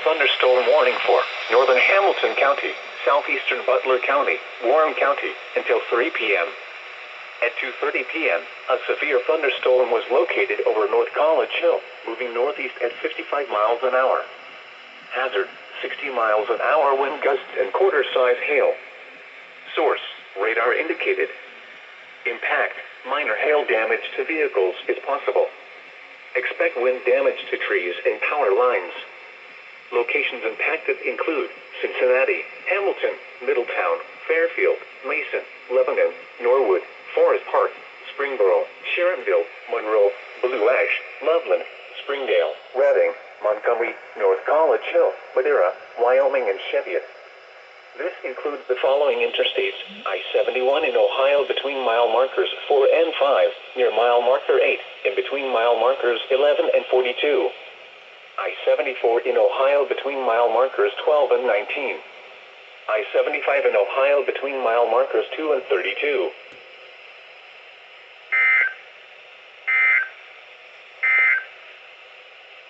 thunderstorm warning for northern Hamilton County, southeastern Butler County, Warren County, until 3 p.m. At 2:30 p.m., a severe thunderstorm was located over North College Hill, moving northeast at 55 miles an hour. Hazard, 60 miles an hour wind gusts and quarter-size hail. Source, radar indicated. Impact, minor hail damage to vehicles is possible. Expect wind damage to trees and power lines. Locations impacted include Cincinnati, Hamilton, Middletown, Fairfield, Mason, Lebanon, Norwood, Forest Park, Springboro, Sharonville, Monroe, Blue Ash, Loveland, Springdale, Reading, Montgomery, North College Hill, Madera, Wyoming, and Cheviot. This includes the following interstates: I-71 in Ohio between mile markers 4 and 5, near mile marker 8, in between mile markers 11 and 42. I-74 in Ohio between mile markers 12 and 19. I-75 in Ohio between mile markers 2 and 32.